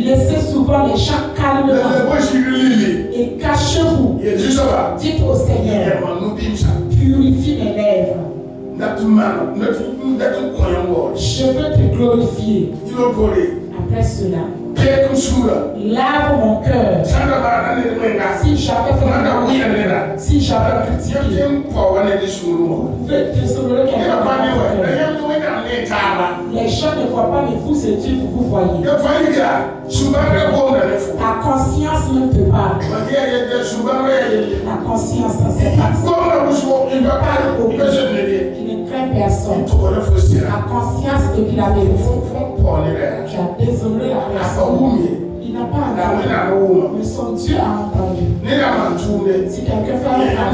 Laissez souvent les chats calmement et cachez-vous. Dites au Seigneur, purifie mes lèvres. Je veux te glorifier. Après cela, lave mon cœur. Si j'avais fait si j'avais critiqué, les gens ne voient pas, mais vous, c'est Dieu que vous voyez. Ta conscience ne te parle. La conscience, c'est pas qui ne craint personne. La conscience de qui la vérité. Tu as déshonoré la personne. Il n'a pas entendu. Mais son Dieu a entendu. Si quelqu'un fait un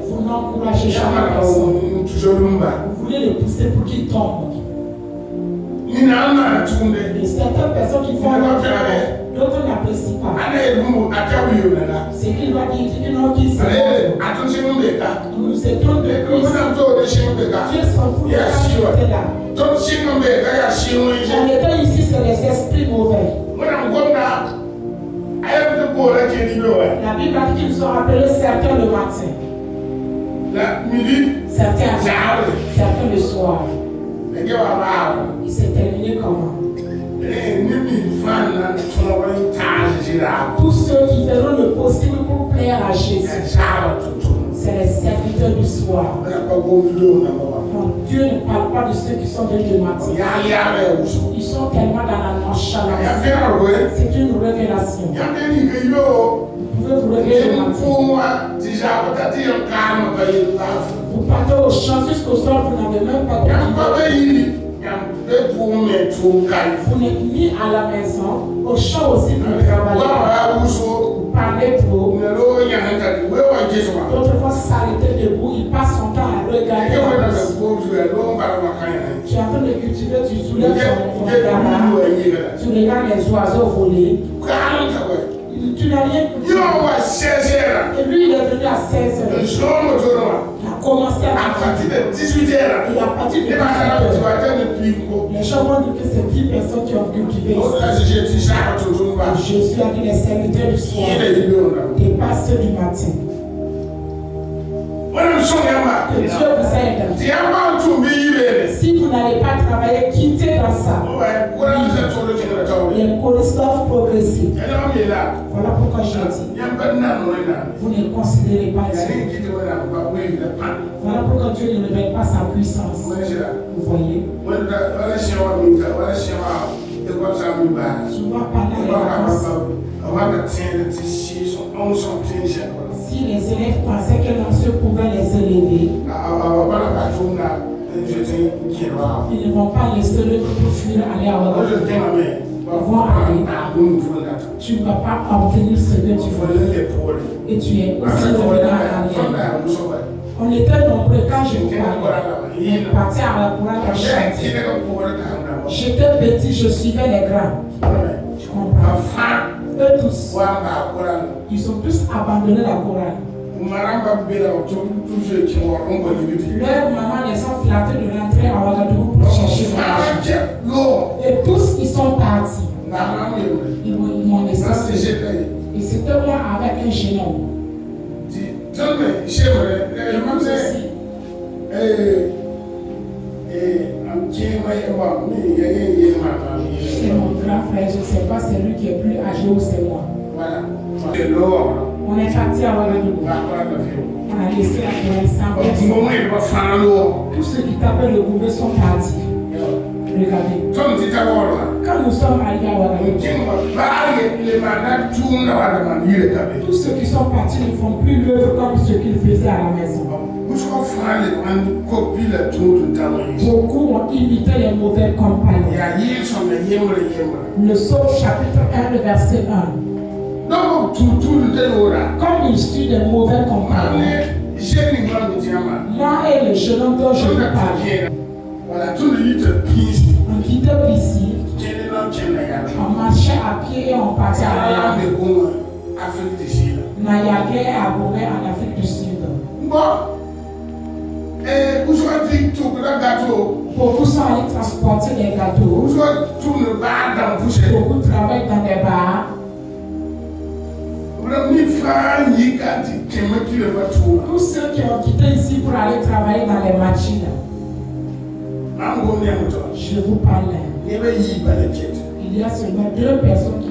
vous n'encouragez jamais la personne. Vous voulez le pousser pour qu'il tombe. Et certaines personnes qui font leur travail, d'autres n'apprécient pas. C'est qu'il va dire qu'il s'est nous étions de Christ. Dieu s'en fout de la on était ici, c'est les esprits mauvais. La Bible a dit qu'ils sont appelés certains le matin, certains le soir. Il s'est terminé comment? Tous ceux qui feront le possible pour plaire à Jésus, c'est les serviteurs du soir. Donc Dieu ne parle pas de ceux qui sont venus le matin. Ils sont tellement dans la nonchalance. C'est une révélation. Vous pouvez vous réveiller le matin. Vous partez au champ jusqu'au soir, vous n'avez même pas de vous n'êtes ni à la maison, au champ aussi vous travaillez. Vous parlez trop. D'autres vont s'arrêter debout, ils passent son temps à regarder. Tu es en train de cultiver, tu soulèves ton gamin, tu regardes les oiseaux voler. Tu n'as rien cultivé. Et lui, il est venu à 16 heures. Il a commencé à partir de 18 heures. Et à partir de 18 heures, les gens vont dire que c'est 10 personnes qui ont cultivé ici. Je suis avec les serviteurs du soir, des pasteurs du matin. Que Dieu vous aide. Si vous n'allez pas travailler, quittez dans ça. Les polices doivent progresser. Voilà pourquoi je dis. Vous ne considérez pas Dieu. Voilà pourquoi Dieu ne révèle pas sa puissance. Vous voyez? Souvent pendant les vacances, si les élèves pensaient que l'on se pouvait les élever, ils ne vont pas laisser le groupe fuir aller à Ouagadougou. Ils vont aller. Tu ne vas pas obtenir ce que tu veux. Et tu es aussi revenu à l'arrière. On était nombreux quand je parlais. On partait à la courante à chanter. J'étais petit, je suivais les grands. Tu comprends? Eux tous, ils ont tous abandonné la Corane. Leur maman les ont flattés de rentrer à Ouagadougou pour chercher l'argent. Et tous, ils sont partis. Ils m'ont laissé. Et c'était moi avec un jeune homme. Et moi aussi. C'est mon grand frère, je ne sais pas c'est lui qui est plus âgé ou c'est moi. On est parti à Ouagadougou. On a laissé la Corée sans. Tous ceux qui t'appellent le gouvernement sont partis. Regardez. Quand nous sommes arrivés à Ouagadougou, tous ceux qui sont partis ne font plus l'œuvre comme ce qu'ils faisaient à la maison. Beaucoup ont imité les mauvais compagnons. Le Psaume chapitre 1, le verset 1. Comme ils suivent des mauvais compagnons, moi et les jeunes hommes dont je vous parle, on quittait ici, on marchait à pied et on partait à Nayagé à Gomé en Afrique du Sud. Beaucoup sont allés transporter des gâteaux. Beaucoup travaillent dans des bars. Tous ceux qui ont quitté ici pour aller travailler dans les machines. Je vous parle. Il y a seulement 2 personnes qui